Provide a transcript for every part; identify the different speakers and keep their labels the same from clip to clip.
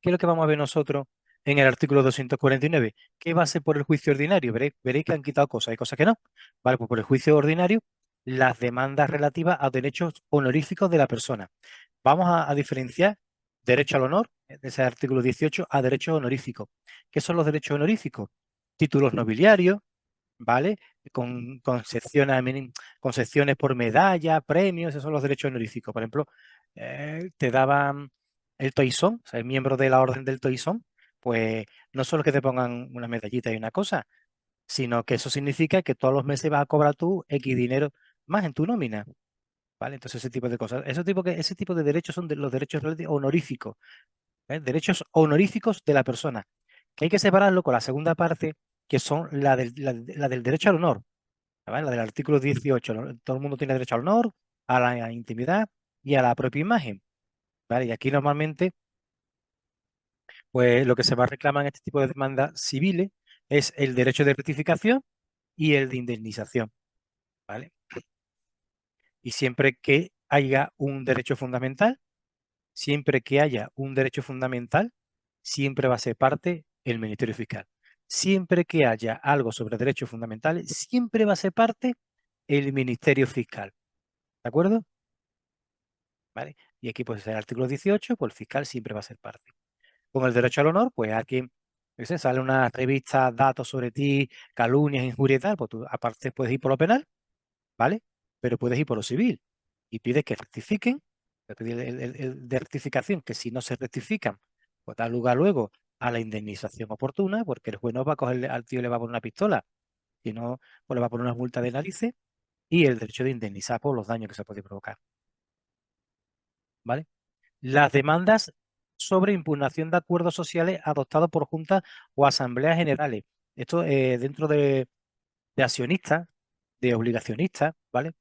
Speaker 1: ¿qué es lo que vamos a ver nosotros en el artículo 249? ¿Qué va a ser por el juicio ordinario? Veréis que han quitado cosas, hay cosas que no. Vale, pues por el juicio ordinario, las demandas relativas a derechos honoríficos de la persona. Vamos a diferenciar derecho al honor, de ese artículo 18, a derechos honoríficos. ¿Qué son los derechos honoríficos? Títulos nobiliarios, ¿vale? Con concepciones por medalla, premios, esos son los derechos honoríficos. Por ejemplo, te daban el toisón, o sea, el miembro de la orden del toisón, pues no solo que te pongan una medallita y una cosa, sino que eso significa que todos los meses vas a cobrar tú X dinero más en tu nómina, ¿vale? Entonces ese tipo de cosas, ese tipo de derechos son los derechos honoríficos, ¿eh? Derechos honoríficos de la persona, que hay que separarlo con la segunda parte, que son la del derecho al honor, ¿vale? La del artículo 18. Todo el mundo tiene derecho al honor, a la intimidad y a la propia imagen, ¿vale? Y aquí normalmente, pues lo que se va a reclamar en este tipo de demandas civiles es el derecho de rectificación y el de indemnización, ¿vale? Y siempre que haya un derecho fundamental, siempre va a ser parte el Ministerio Fiscal. Siempre que haya algo sobre derechos fundamentales, siempre va a ser parte el Ministerio Fiscal. ¿De acuerdo? ¿Vale? Y aquí, pues, el artículo 18, pues el fiscal siempre va a ser parte. Con el derecho al honor, pues aquí, yo sé, sale una revista, datos sobre ti, calumnias, injurias y tal, pues tú aparte puedes ir por lo penal, ¿vale? Pero puedes ir por lo civil y pides que rectifiquen, pedir el de rectificación, que si no se rectifican, pues da lugar luego a la indemnización oportuna, porque el juez no va a coger al tío y le va a poner una pistola, sino pues le va a poner una multa de narices y el derecho de indemnizar por los daños que se puede provocar, ¿vale? Las demandas sobre impugnación de acuerdos sociales adoptados por juntas o asambleas generales. Esto dentro de accionistas, de obligacionistas, ¿vale?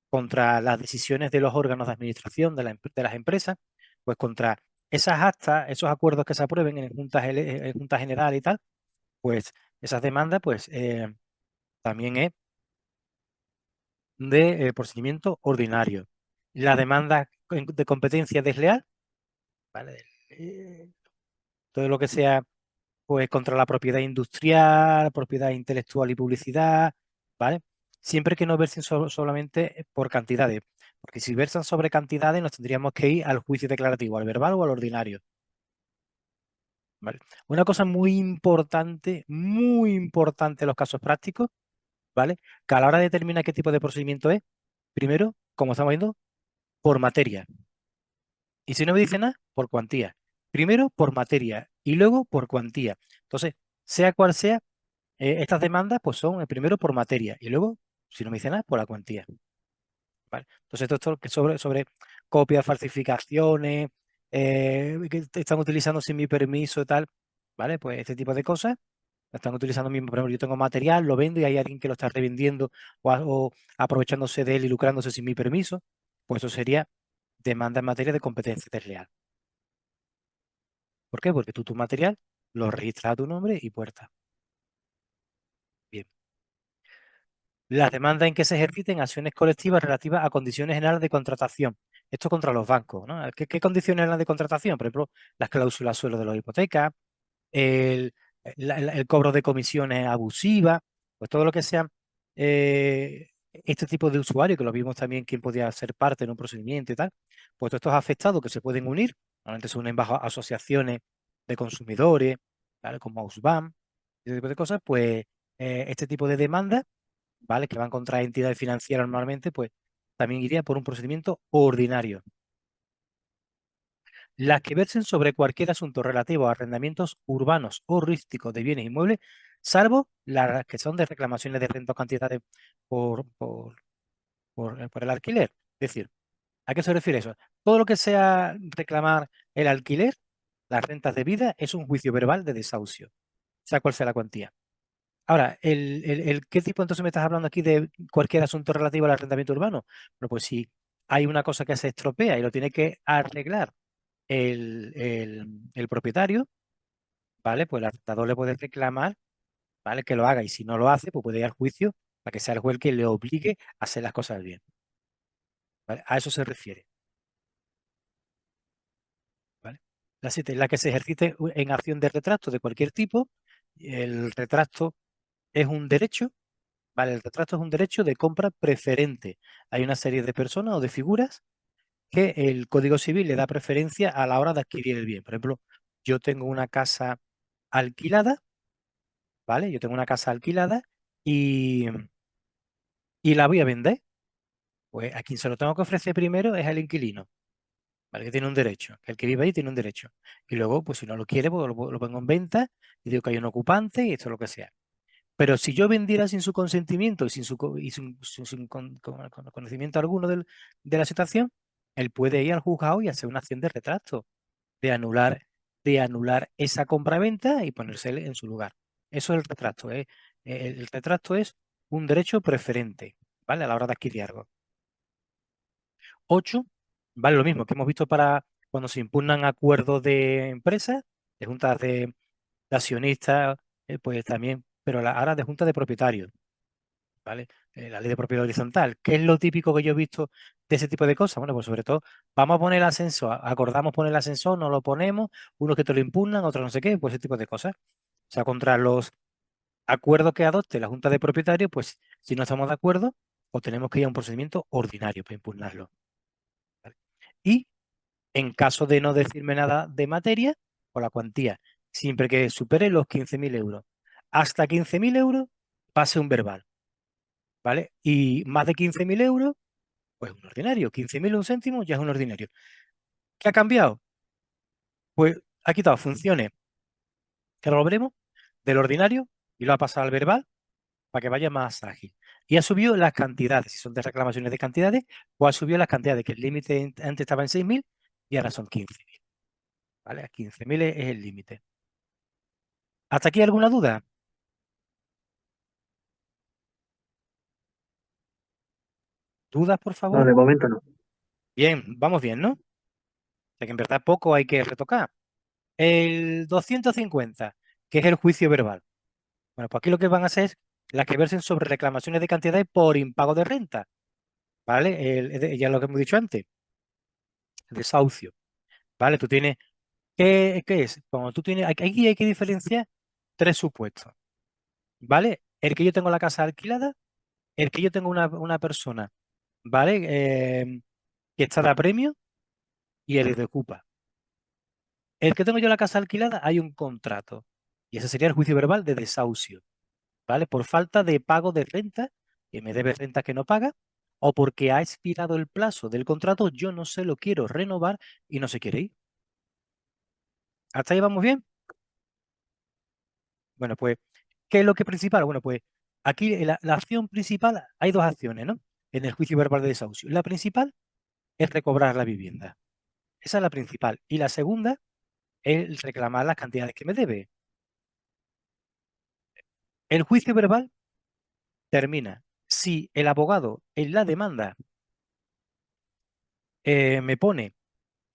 Speaker 1: Contra las decisiones de los órganos de administración de las empresas, pues contra esas actas, esos acuerdos que se aprueben en juntas generales y tal, pues esas demandas, pues también es de procedimiento ordinario. La demanda de competencia desleal, ¿vale? Todo lo que sea pues contra la propiedad industrial, propiedad intelectual y publicidad, ¿vale? Siempre que no versen solamente por cantidades, porque si versan sobre cantidades nos tendríamos que ir al juicio declarativo, al verbal o al ordinario, ¿vale? Una cosa muy importante en los casos prácticos, ¿vale? Que a la hora de determinar qué tipo de procedimiento es, primero, como estamos viendo, por materia. Y si no me dice nada, por cuantía. Primero por materia y luego por cuantía. Entonces, sea cual sea, estas demandas pues son primero por materia y luego, si no me dice nada, por la cuantía. ¿Vale? Entonces, esto que sobre copias, falsificaciones, que están utilizando sin mi permiso y tal, ¿vale? Pues este tipo de cosas, están utilizando mismo, por ejemplo, yo tengo material, lo vendo y hay alguien que lo está revendiendo o aprovechándose de él y lucrándose sin mi permiso, pues eso sería demanda en materia de competencia desleal. ¿Por qué? Porque tú tu material lo registras a tu nombre y puerta. Bien. Las demandas en que se ejerciten acciones colectivas relativas a condiciones generales de contratación. Esto contra los bancos, ¿no? ¿Qué condiciones generales de contratación? Por ejemplo, las cláusulas suelo de las hipotecas, el, el cobro de comisiones abusivas, pues todo lo que sea este tipo de usuario, que lo vimos también quién podía ser parte en un procedimiento y tal, pues todos estos afectados que se pueden unir, normalmente se unen bajo asociaciones de consumidores, ¿vale? Como AUSBAM, ese tipo de cosas, pues este tipo de demandas, ¿vale? Que van contra entidades financieras normalmente, pues también iría por un procedimiento ordinario. Las que versen sobre cualquier asunto relativo a arrendamientos urbanos o rústicos de bienes inmuebles, salvo las que son de reclamaciones de renta o cantidades por el alquiler. Es decir, ¿a qué se refiere eso? Todo lo que sea reclamar el alquiler, las rentas debidas, es un juicio verbal de desahucio, sea cual sea la cuantía. Ahora, ¿qué tipo entonces me estás hablando aquí de cualquier asunto relativo al arrendamiento urbano? Bueno, pues si hay una cosa que se estropea y lo tiene que arreglar el propietario, ¿vale? Pues el arrendador le puede reclamar, ¿vale? Que lo haga y si no lo hace, pues puede ir al juicio para que sea el juez el que le obligue a hacer las cosas bien, ¿vale? A eso se refiere, ¿vale? La 7 es la que se ejercite en acción de retracto de cualquier tipo. El retracto es un derecho, ¿vale? El retracto es un derecho de compra preferente. Hay una serie de personas o de figuras que el Código Civil le da preferencia a la hora de adquirir el bien. Por ejemplo, yo tengo una casa alquilada, ¿vale? Yo tengo una casa alquilada y, y la voy a vender. Pues a quien se lo tengo que ofrecer primero es al inquilino, ¿vale? Que tiene un derecho, que el que vive ahí tiene un derecho. Y luego, pues si no lo quiere, pues lo pongo en venta y digo que hay un ocupante y esto es lo que sea. Pero si yo vendiera sin su consentimiento y sin con conocimiento alguno de la situación, él puede ir al juzgado y hacer una acción de retracto, de anular, de anular esa compraventa y ponerse él en su lugar. Eso es el retracto. El retracto es un derecho preferente, ¿vale? A la hora de adquirir algo. 8, vale lo mismo que hemos visto para cuando se impugnan acuerdos de empresas, de juntas de accionistas, pues también, pero ahora de juntas de propietarios, ¿vale? La ley de propiedad horizontal. ¿Qué es lo típico que yo he visto de ese tipo de cosas? Bueno, pues sobre todo, vamos a poner el ascensor, acordamos poner el ascensor, no lo ponemos, unos que te lo impugnan, otros no sé qué, pues ese tipo de cosas. O sea, contra los acuerdos que adopte la junta de propietarios, pues si no estamos de acuerdo, o tenemos que ir a un procedimiento ordinario para impugnarlo. ¿Vale? Y en caso de no decirme nada de materia, o la cuantía, siempre que supere los 15.000 euros. Hasta 15.000 euros, pase un verbal, ¿vale? Y más de 15.000 euros, pues un ordinario. 15.000 un céntimo ya es un ordinario. ¿Qué ha cambiado? Pues ha quitado funciones que lo veremos del ordinario y lo ha pasado al verbal para que vaya más ágil. Y ha subido las cantidades, si son de reclamaciones de cantidades, pues ha subido las cantidades, que el límite antes estaba en 6.000 y ahora son 15.000, ¿vale? 15.000 es el límite. ¿Hasta aquí alguna duda? ¿Dudas, por
Speaker 2: No,
Speaker 1: favor?
Speaker 2: de momento no.
Speaker 1: Bien, vamos bien, ¿no? O sea que en verdad poco hay que retocar. El 250, que es el juicio verbal. Bueno, pues aquí lo que van a hacer es las que versen sobre reclamaciones de cantidades por impago de renta, ¿vale? Ya lo que hemos dicho antes, el desahucio, ¿vale? Tú tienes, ¿qué es? Cuando tú tienes, aquí hay que diferenciar tres supuestos, ¿vale? El que yo tengo la casa alquilada, el que yo tengo una persona, ¿vale? Que está de apremio y el de ocupa. El que tengo yo la casa alquilada, hay un contrato. Y ese sería el juicio verbal de desahucio, ¿vale? Por falta de pago de renta, que me debe renta que no paga, o porque ha expirado el plazo del contrato, yo no se lo quiero renovar y no se quiere ir. ¿Hasta ahí vamos bien? Bueno, pues, ¿qué es lo que principal? Bueno, pues aquí la acción principal, hay dos acciones, ¿no? En el juicio verbal de desahucio. La principal es recobrar la vivienda. Esa es la principal. Y la segunda es reclamar las cantidades que me debe. El juicio verbal termina si el abogado en la demanda me pone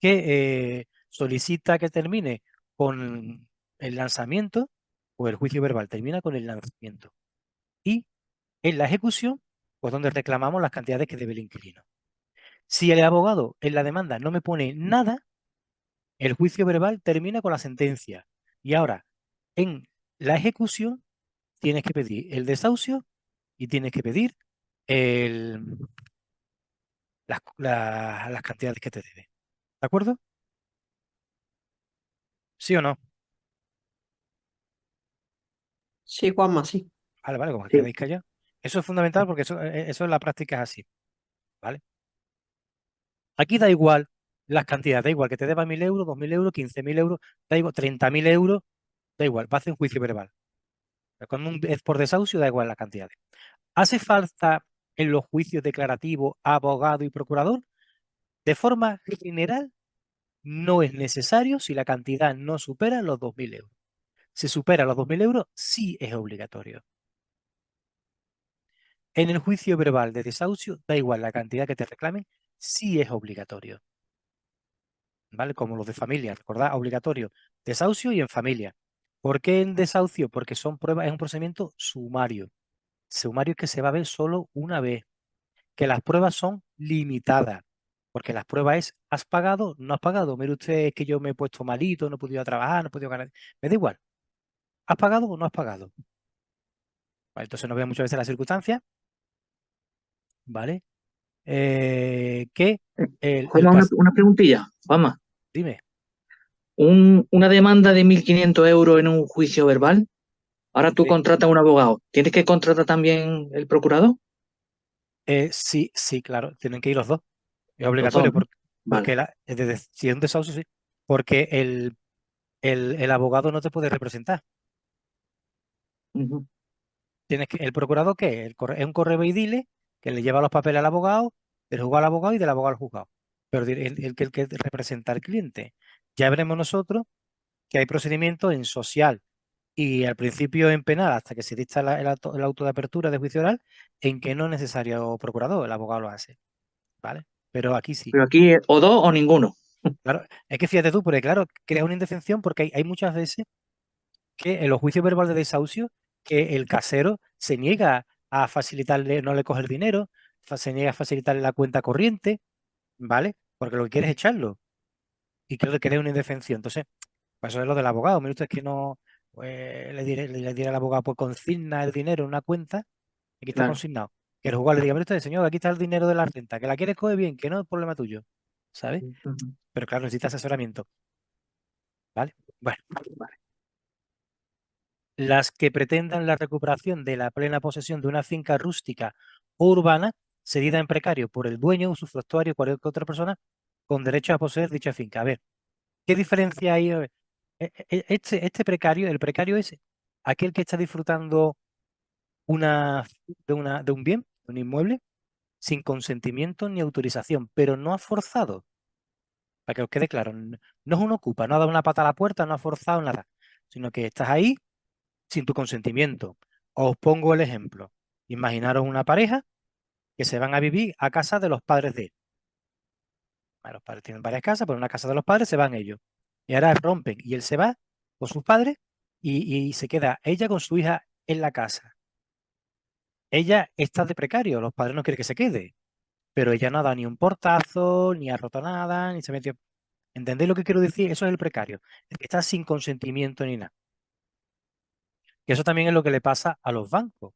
Speaker 1: que solicita que termine con el lanzamiento, o el juicio verbal termina con el lanzamiento. Y en la ejecución, pues donde reclamamos las cantidades que debe el inquilino. Si el abogado en la demanda no me pone nada, el juicio verbal termina con la sentencia. Y ahora, en la ejecución, tienes que pedir el desahucio y tienes que pedir el, las cantidades que te debe. ¿De acuerdo? ¿Sí o no?
Speaker 2: Sí, Juanma, sí.
Speaker 1: Vale, vale, como que
Speaker 2: Sí.
Speaker 1: quedáis callados. Eso es fundamental porque eso en la práctica es así, ¿vale? Aquí da igual las cantidades, da igual que te deba 1.000 euros, 2.000 euros, 15.000 euros, da igual, 30.000 euros, da igual, va a hacer un juicio verbal. Pero cuando es por desahucio, da igual las cantidades. ¿Hace falta en los juicios declarativos abogado y procurador? De forma general, no es necesario si la cantidad no supera los 2.000 euros. Si supera los 2.000 euros, sí es obligatorio. En el juicio verbal de desahucio, da igual la cantidad que te reclamen, sí es obligatorio, ¿vale? Como los de familia, recordad, obligatorio, desahucio y en familia. ¿Por qué en desahucio? Porque son pruebas, es un procedimiento sumario. Sumario que se va a ver solo una vez, que las pruebas son limitadas. Porque las pruebas es, ¿has pagado? ¿No has pagado? Mire usted, es que yo me he puesto malito, no he podido trabajar, no he podido ganar. Me da igual. ¿Has pagado o no has pagado? Vale, entonces nos vemos muchas veces las circunstancias, ¿vale? Que el
Speaker 3: Juanma,
Speaker 1: caso...
Speaker 3: una preguntilla. Juanma,
Speaker 1: Dime.
Speaker 3: una demanda de 1.500 euros en un juicio verbal. Ahora tú
Speaker 1: Sí,
Speaker 3: contratas a un abogado. ¿Tienes que contratar también el procurador?
Speaker 1: sí, sí, claro, tienen que ir los dos. Es
Speaker 3: Los dos,
Speaker 1: obligatorio
Speaker 3: ¿no?
Speaker 1: porque
Speaker 3: Vale.
Speaker 1: si es un desahucio, sí. Porque el abogado no te puede representar.
Speaker 3: Ujú.
Speaker 1: ¿El procurador qué? Es un correo y dile que le lleva los papeles al abogado, del juzgado al abogado y del abogado al juzgado. Pero el que representa al cliente. Ya veremos nosotros que hay procedimientos en social y al principio en penal, hasta que se dicta el auto de apertura de juicio oral, en que no es necesario procurador, el abogado lo hace, ¿vale? Pero aquí sí.
Speaker 3: Pero aquí o dos o ninguno.
Speaker 1: Claro, es que fíjate tú, porque claro, crea una indefensión porque hay muchas veces que en los juicios verbales de desahucio, que el casero se niega a facilitarle, no le coge el dinero, se niega a facilitarle la cuenta corriente, ¿vale? Porque lo que quiere es echarlo y creo que crea una indefensión. Entonces, pues eso es lo del abogado. Mire usted que no pues, le dirá al abogado, pues consigna el dinero en una cuenta, aquí está
Speaker 3: Claro.
Speaker 1: consignado. Que el juzgado le diga, mire usted, señor, aquí está el dinero de la renta, que la quieres coger bien, que no es problema tuyo, ¿sabes?
Speaker 3: Ujú.
Speaker 1: Pero claro, necesita asesoramiento, ¿vale? Bueno.
Speaker 3: Vale.
Speaker 1: Las que pretendan la recuperación de la plena posesión de una finca rústica o urbana cedida en precario por el dueño, usufructuario o cualquier otra persona con derecho a poseer dicha finca. A ver, ¿qué diferencia hay? Este precario, el precario es aquel que está disfrutando de un bien, de un inmueble, sin consentimiento ni autorización, pero no ha forzado, para que os quede claro, no es un ocupa, no ha dado una pata a la puerta, no ha forzado nada, sino que estás ahí sin tu consentimiento. Os pongo el ejemplo. Imaginaros una pareja que se van a vivir a casa de los padres de él. Bueno, los padres tienen varias casas, pero en una casa de los padres se van ellos. Y ahora rompen y él se va con sus padres y se queda ella con su hija en la casa. Ella está de precario, los padres no quieren que se quede, pero ella no ha dado ni un portazo, ni ha roto nada, ni se metió. ¿Entendéis lo que quiero decir? Eso es el precario, el que está sin consentimiento ni nada. Y eso también es lo que le pasa a los bancos.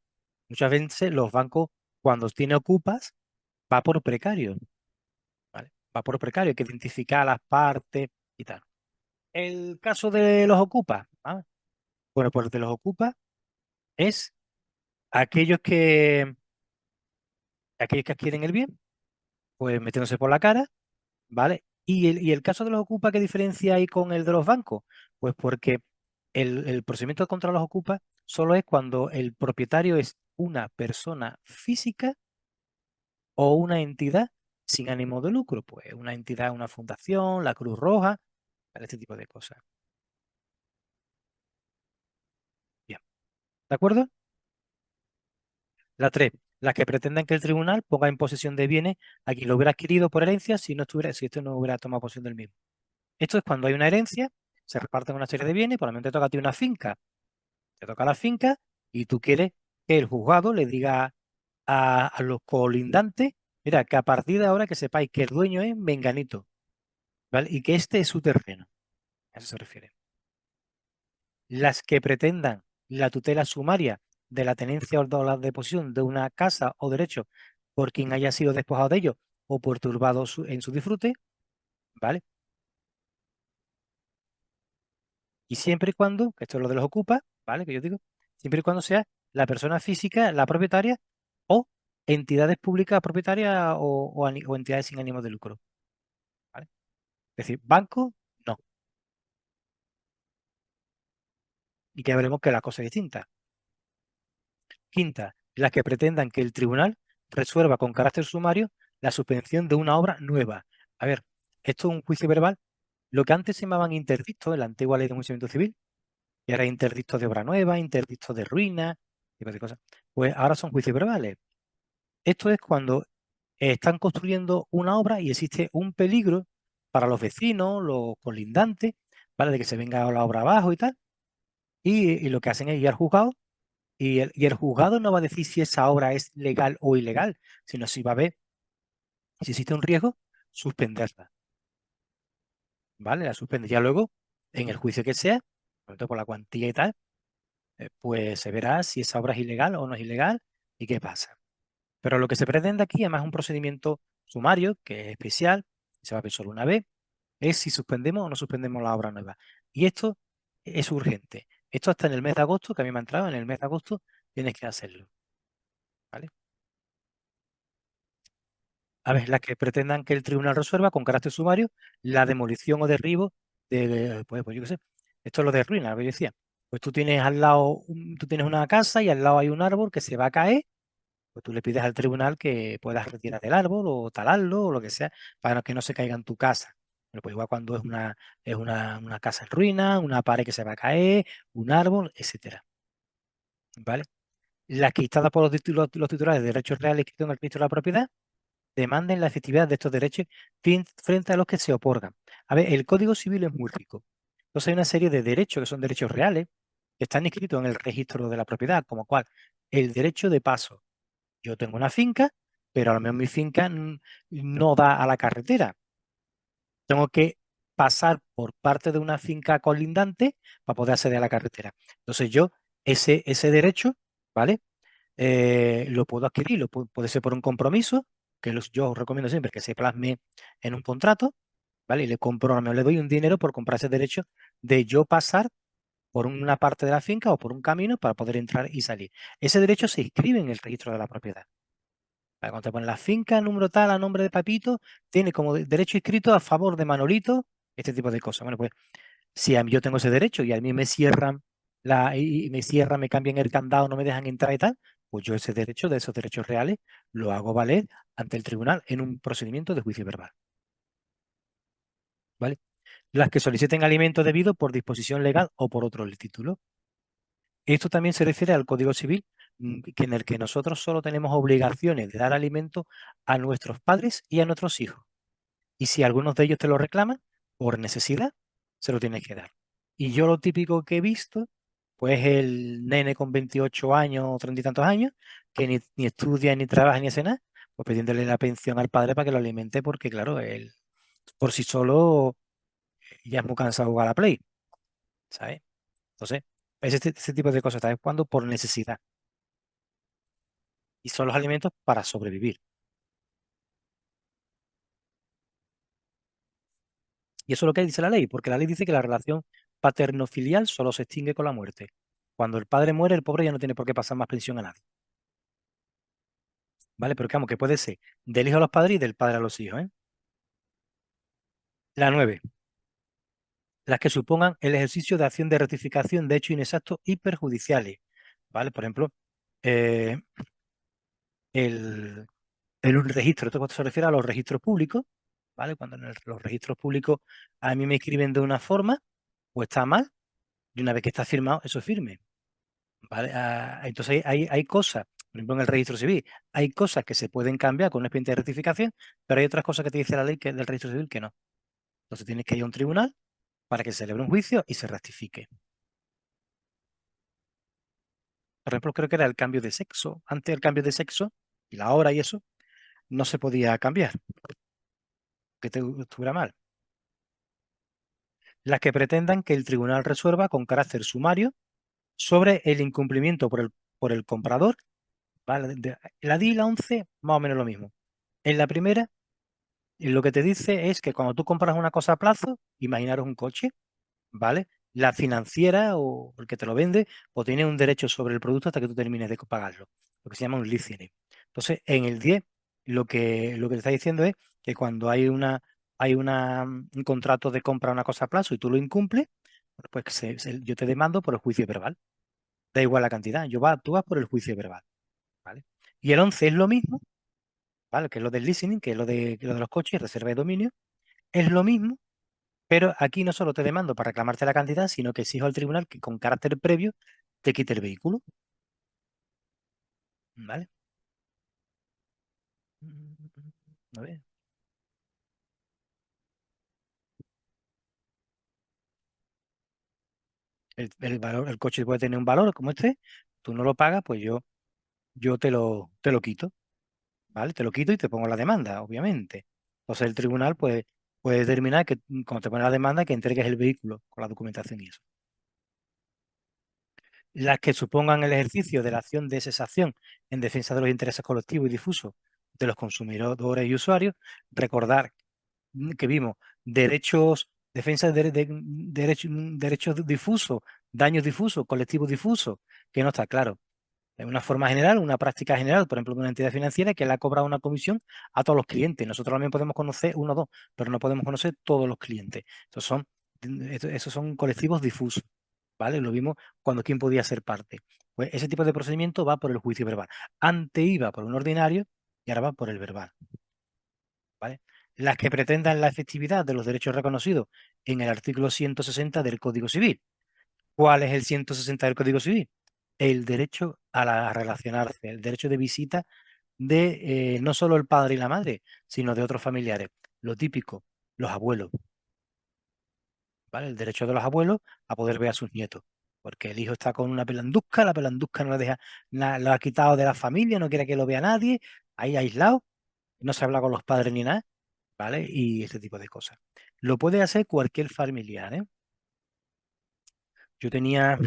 Speaker 1: Muchas veces los bancos, cuando tiene ocupas, va por precario, ¿vale? Va por precario, hay que identificar las partes y tal. El caso de los ocupas, ¿vale? Bueno, pues de los ocupas es aquellos que adquieren el bien, pues metiéndose por la cara, ¿vale? Y el caso de los ocupas, ¿qué diferencia hay con el de los bancos? Pues porque el procedimiento contra los ocupas solo es cuando el propietario es una persona física o una entidad sin ánimo de lucro, pues una entidad, una fundación, la Cruz Roja, para este tipo de cosas. Bien, ¿de acuerdo? La 3, las que pretendan que el tribunal ponga en posesión de bienes a quien lo hubiera adquirido por herencia si esto no hubiera tomado posesión del mismo. Esto es cuando hay una herencia, se reparten una serie de bienes, por lo menos te toca a ti una finca, te toca la finca y tú quieres que el juzgado le diga a los colindantes, mira, que a partir de ahora que sepáis que el dueño es Menganito, ¿vale? Y que este es su terreno. A eso se refiere. Las que pretendan la tutela sumaria de la tenencia o la deposición de una casa o derecho por quien haya sido despojado de ello o perturbado en su disfrute, ¿vale? Y siempre y cuando, que esto es lo de los ocupas, ¿vale? Que yo digo, siempre y cuando sea la persona física, la propietaria o entidades públicas propietarias o entidades sin ánimo de lucro, ¿vale? Es decir, banco, no. Y que veremos que la cosa es distinta. Quinta, las que pretendan que el tribunal resuelva con carácter sumario la suspensión de una obra nueva. A ver, esto es un juicio verbal. Lo que antes se llamaban interdictos en la antigua ley de enjuiciamiento civil, y ahora interdictos de obra nueva, interdictos de ruina, tipo de cosas. Pues ahora son juicios verbales. Esto es cuando están construyendo una obra y existe un peligro para los vecinos, los colindantes, ¿vale? De que se venga la obra abajo y tal. Y lo que hacen es ir al juzgado y el juzgado no va a decir si esa obra es legal o ilegal, sino si va a ver si existe un riesgo suspenderla, ¿vale? La suspende. Ya luego, en el juicio que sea, sobre todo por la cuantía y tal, pues se verá si esa obra es ilegal o no es ilegal y qué pasa. Pero lo que se pretende aquí, además, es un procedimiento sumario, que es especial, se va a ver solo una vez, es si suspendemos o no suspendemos la obra nueva. Y esto es urgente. Esto hasta en el mes de agosto, que a mí me ha entrado, en el mes de agosto tienes que hacerlo, ¿vale? A ver, las que pretendan que el tribunal resuelva con carácter sumario la demolición o derribo pues yo qué sé, esto es lo de ruina, lo que yo decía. Pues tú tienes al lado, tú tienes una casa y al lado hay un árbol que se va a caer, pues tú le pides al tribunal que puedas retirar el árbol o talarlo o lo que sea para que no se caiga en tu casa. Bueno, pues igual cuando es una casa en ruina, una pared que se va a caer, un árbol, etcétera. ¿Vale? Las quitadas por los titulares de derechos reales inscritos en el registro de la propiedad demanden la efectividad de estos derechos frente a los que se otorgan. A ver, el Código Civil es muy rico. Entonces hay una serie de derechos que son derechos reales que están inscritos en el registro de la propiedad, como cual el derecho de paso. Yo tengo una finca, pero a lo mejor mi finca no da a la carretera. Tengo que pasar por parte de una finca colindante para poder acceder a la carretera. Entonces yo, ese derecho, ¿vale? Lo puedo adquirir, puede ser por un compromiso, que yo os recomiendo siempre que se plasme en un contrato, ¿vale? Y le compro, me le doy un dinero por comprar ese derecho de yo pasar por una parte de la finca o por un camino para poder entrar y salir. Ese derecho se inscribe en el registro de la propiedad. ¿Vale? Cuando te ponen la finca, número tal, a nombre de Papito, tiene como derecho inscrito a favor de Manolito, este tipo de cosas. Bueno, pues si yo tengo ese derecho y a mí me cierran me cambian el candado, no me dejan entrar y tal, pues yo ese derecho de esos derechos reales lo hago valer ante el tribunal en un procedimiento de juicio verbal. ¿Vale? Las que soliciten alimento debido por disposición legal o por otro título. Esto también se refiere al Código Civil, en el que nosotros solo tenemos obligaciones de dar alimento a nuestros padres y a nuestros hijos. Y si algunos de ellos te lo reclaman, por necesidad, se lo tienes que dar. Y yo lo típico que he visto, pues el nene con 28 años o 30 y tantos años, que ni estudia, ni trabaja, ni hace nada, pues pidiéndole la pensión al padre para que lo alimente, porque claro, él por sí solo ya es muy cansado de jugar a la Play, ¿sabes? Entonces, ese tipo de cosas, ¿sabes? Cuando por necesidad. Y son los alimentos para sobrevivir. Y eso es lo que dice la ley, porque la ley dice que la relación paterno-filial solo se extingue con la muerte. Cuando el padre muere, el pobre ya no tiene por qué pasar más pensión a nadie. ¿Vale? Pero digamos que puede ser del hijo a los padres y del padre a los hijos, ¿eh? La 9. Las que supongan el ejercicio de acción de rectificación de hechos inexactos y perjudiciales. ¿Vale? Por ejemplo, eh, el, un registro, esto cuando se refiere a los registros públicos, ¿vale? Cuando en los registros públicos a mí me escriben de una forma, o está mal, y una vez que está firmado, eso es firme. ¿Vale? Entonces hay cosas, por ejemplo en el registro civil, hay cosas que se pueden cambiar con un expediente de rectificación, pero hay otras cosas que te dice la ley que del registro civil que no. Entonces tienes que ir a un tribunal para que se celebre un juicio y se rectifique. Por ejemplo, creo que era el cambio de sexo. Antes el cambio de sexo y la hora y eso no se podía cambiar, que estuviera mal. Las que pretendan que el tribunal resuelva con carácter sumario sobre el incumplimiento por el comprador, ¿vale? La 10 y la 11, más o menos lo mismo. En la primera, lo que te dice es que cuando tú compras una cosa a plazo, imaginaros un coche, ¿vale? La financiera o el que te lo vende, pues tiene un derecho sobre el producto hasta que tú termines de pagarlo, lo que se llama un leasing. Entonces, en el 10, lo que te está diciendo es que cuando hay un contrato de compra de una cosa a plazo y tú lo incumples, pues yo te demando por el juicio verbal. Da igual la cantidad, tú vas por el juicio verbal, ¿vale? Y el 11 es lo mismo, ¿vale? Que es lo del leasing, que es lo de los coches, reserva de dominio, es lo mismo, pero aquí no solo te demando para reclamarte la cantidad, sino que exijo al tribunal que con carácter previo te quite el vehículo, ¿vale? A ver, el coche puede tener un valor como este, tú no lo pagas, pues yo te lo quito, ¿vale? Te lo quito y te pongo la demanda, obviamente. Entonces el tribunal pues, puede determinar que cuando te pone la demanda que entregues el vehículo con la documentación y eso. Las que supongan el ejercicio de la acción de cesación en defensa de los intereses colectivos y difusos de los consumidores y usuarios, recordar que vimos derechos, defensa derechos difusos, daños difusos, colectivos difusos, que no está claro. Es una forma general, una práctica general, por ejemplo, de una entidad financiera que le ha cobrado una comisión a todos los clientes. Nosotros también podemos conocer uno o dos, pero no podemos conocer todos los clientes. Esos son colectivos difusos, ¿vale? Lo vimos cuando quién podía ser parte. Pues ese tipo de procedimiento va por el juicio verbal. Antes iba por un ordinario y ahora va por el verbal, ¿vale? Las que pretendan la efectividad de los derechos reconocidos en el artículo 160 del Código Civil. ¿Cuál es el 160 del Código Civil? El derecho a relacionarse, el derecho de visita de no solo el padre y la madre, sino de otros familiares. Lo típico, los abuelos, ¿vale? El derecho de los abuelos a poder ver a sus nietos. Porque el hijo está con una pelandusca, la pelandusca no le deja, lo ha quitado de la familia, no quiere que lo vea nadie, ahí aislado, no se habla con los padres ni nada, ¿vale? Y este tipo de cosas. Lo puede hacer cualquier familiar, ¿eh? Yo tenía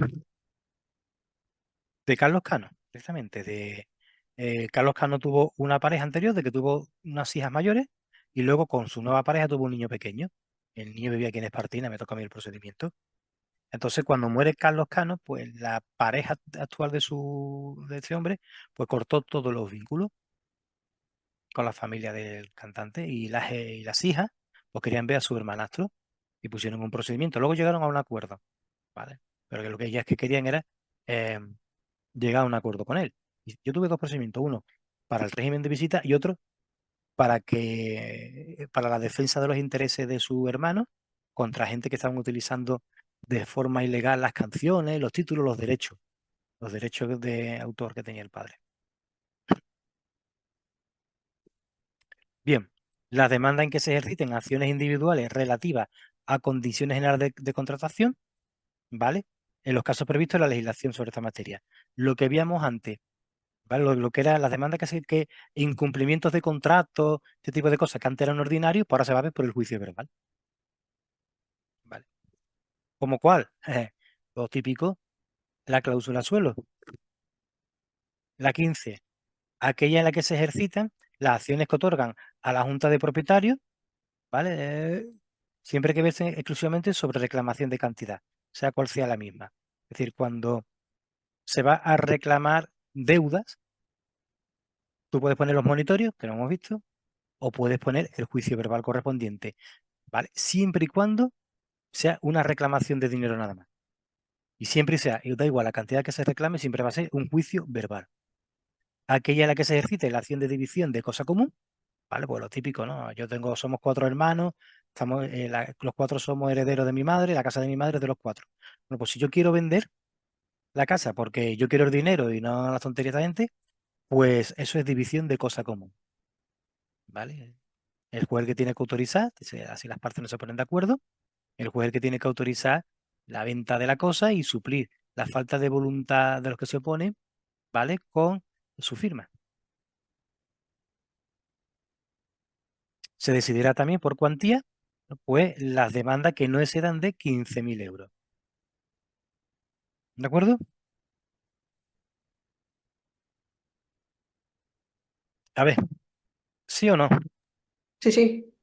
Speaker 1: de Carlos Cano, precisamente. Carlos Cano tuvo una pareja anterior de que tuvo unas hijas mayores y luego con su nueva pareja tuvo un niño pequeño. El niño vivía aquí en Espartina, me toca a mí el procedimiento. Entonces, cuando muere Carlos Cano, pues la pareja actual de ese hombre, pues cortó todos los vínculos con la familia del cantante y las hijas, pues querían ver a su hermanastro y pusieron un procedimiento. Luego llegaron a un acuerdo, ¿vale? Pero que lo que ellas que querían era eh, llegar a un acuerdo con él. Y yo tuve dos procedimientos, uno para el régimen de visita y otro para la defensa de los intereses de su hermano contra gente que estaban utilizando de forma ilegal las canciones, los títulos, los derechos de autor que tenía el padre. Bien, las demandas en que se ejerciten acciones individuales relativas a condiciones generales de contratación, ¿vale? En los casos previstos en la legislación sobre esta materia. Lo que víamos antes, ¿vale? Lo que eran las demandas que incumplimientos de contratos, este tipo de cosas que antes eran ordinarios, pues ahora se va a ver por el juicio verbal. ¿Vale? ¿Como cuál? Lo típico, la cláusula suelo. La 15, aquella en la que se ejercitan las acciones que otorgan a la Junta de Propietarios, ¿vale? Siempre hay que verse exclusivamente sobre reclamación de cantidad, sea cual sea la misma. Es decir, cuando se va a reclamar deudas, tú puedes poner los monitorios, que lo hemos visto, o puedes poner el juicio verbal correspondiente, ¿vale? Siempre y cuando sea una reclamación de dinero nada más. Y siempre sea, y da igual la cantidad que se reclame, siempre va a ser un juicio verbal. Aquella en la que se ejercite la acción de división de cosa común, ¿vale? Pues lo típico, ¿no? Somos cuatro hermanos, los cuatro somos herederos de mi madre, la casa de mi madre es de los cuatro. Bueno, pues si yo quiero vender la casa porque yo quiero el dinero y no la tontería de esta gente, pues eso es división de cosa común, ¿vale? El juez el que tiene que autorizar, así las partes no se ponen de acuerdo, el juez el que tiene que autorizar la venta de la cosa y suplir la falta de voluntad de los que se oponen, ¿vale? Con su firma. Se decidirá también por cuantía, pues las demandas que no excedan de 15.000 euros. ¿De acuerdo? A ver, ¿sí o no?
Speaker 2: Sí, sí.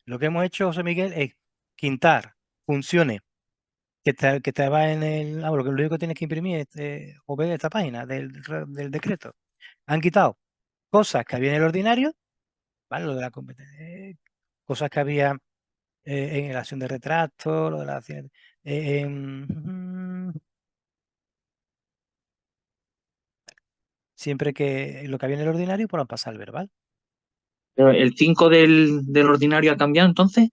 Speaker 1: Lo que hemos hecho, José Miguel, es quintar funciones que estaba en el... lo único que tienes que imprimir o ver esta página del decreto. Han quitado cosas que había en el ordinario, ¿vale? Lo de la competencia. Cosas que había en la acción de retracto, lo de la acción... siempre que lo que había en el ordinario, pues lo han pasado al verbal.
Speaker 3: Pero el 5 del ordinario ha cambiado entonces.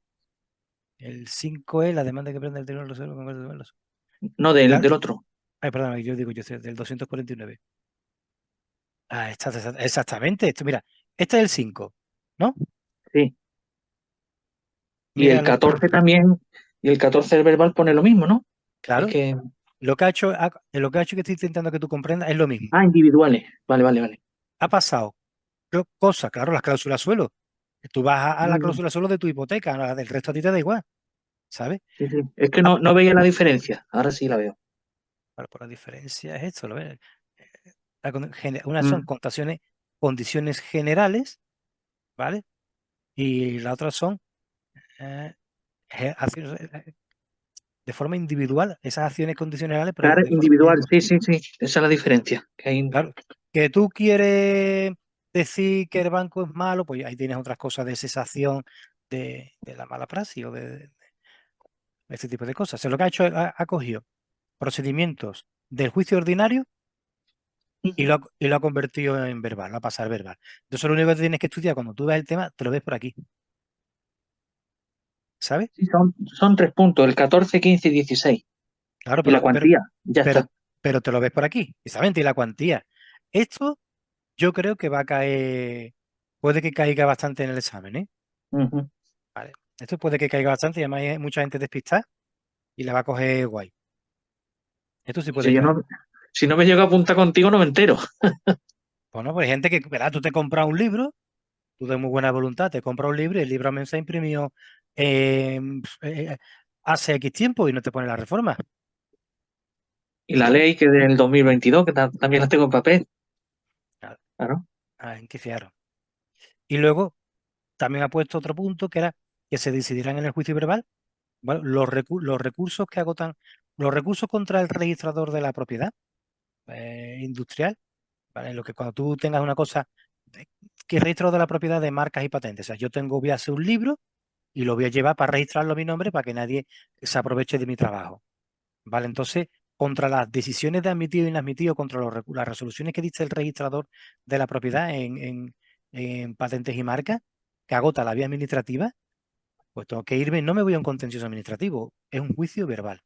Speaker 1: El 5 es la demanda que prende el Tribunal Resuelve el Congreso de Modelos.
Speaker 3: No, del otro.
Speaker 1: Ay, perdón, yo soy del 249. Ah, exactamente. Esto, mira, este es el 5, ¿no?
Speaker 3: Sí. Y
Speaker 1: Mira,
Speaker 3: el 14 también, y el 14 del verbal pone lo mismo, ¿no? Es
Speaker 1: claro,
Speaker 3: que.
Speaker 1: lo que ha hecho que estoy intentando que tú comprendas es lo mismo.
Speaker 3: Ah, individuales. Vale, vale, vale.
Speaker 1: Ha pasado cosas, claro, las cláusulas suelo. Tú vas a la
Speaker 3: Mm,
Speaker 1: cláusula solo de tu hipoteca, a la del resto a ti te da igual, ¿sabes?
Speaker 3: sí, sí. Es que
Speaker 1: Ah,
Speaker 3: no veía la diferencia. Ahora sí la veo.
Speaker 1: pero por la diferencia es esto, ¿lo ves? Unas son
Speaker 3: Mm,
Speaker 1: condiciones generales, ¿vale? Y la otra son eh, acciones, de forma individual, esas acciones condicionales, pero
Speaker 3: claro,
Speaker 1: de forma
Speaker 3: individual,
Speaker 1: individual.
Speaker 3: sí, sí, sí. Esa es la diferencia. Que hay...
Speaker 1: Claro, que tú quieres decir que el banco es malo, pues ahí tienes otras cosas de cesación de la mala praxis o de este tipo de cosas. O sea, lo que ha hecho ha cogido procedimientos del juicio ordinario
Speaker 3: Ujú.
Speaker 1: y lo ha convertido en verbal, lo ha pasado al verbal. Entonces lo único que tienes que estudiar cuando tú ves el tema, te lo ves por aquí, ¿sabes?
Speaker 3: Sí, son 3 puntos, el 14, 15 y 16.
Speaker 1: Claro,
Speaker 3: Y la cuantía, ya
Speaker 1: pero,
Speaker 3: está.
Speaker 1: pero te lo ves por aquí, precisamente, y la cuantía. Esto yo creo que va a caer, puede que caiga bastante en el examen, ¿eh?
Speaker 3: Ujú.
Speaker 1: Vale. Esto puede que caiga bastante y además hay mucha gente despistada y la va a coger guay. Esto sí
Speaker 3: Y
Speaker 1: puede
Speaker 3: si yo
Speaker 1: caer.
Speaker 3: no, si no me llego a apuntar contigo, no me entero.
Speaker 1: Bueno, pues hay gente que, verá, tú te compras un libro, tú de muy buena voluntad, te compras un libro y el libro se ha imprimido eh, hace X tiempo y no te pone la reforma,
Speaker 3: Y la
Speaker 1: ¿sabes?
Speaker 3: ley que del 2022, que también la tengo en papel.
Speaker 1: Claro,
Speaker 3: Claro.
Speaker 1: ¿en qué fiaros? Y luego también ha puesto otro punto que era que se decidirán en el juicio verbal, bueno, los recursos que agotan, los recursos contra el registrador de la propiedad industrial, ¿vale? Lo que cuando tú tengas una cosa, que registro de la propiedad de marcas y patentes, o sea, voy a hacer un libro y lo voy a llevar para registrarlo a mi nombre para que nadie se aproveche de mi trabajo, ¿vale? Entonces, contra las decisiones de admitido e inadmitido, contra las resoluciones que dice el registrador de la propiedad en patentes y marcas, que agota la vía administrativa, pues tengo que irme, no me voy a un contencioso administrativo, es un juicio verbal.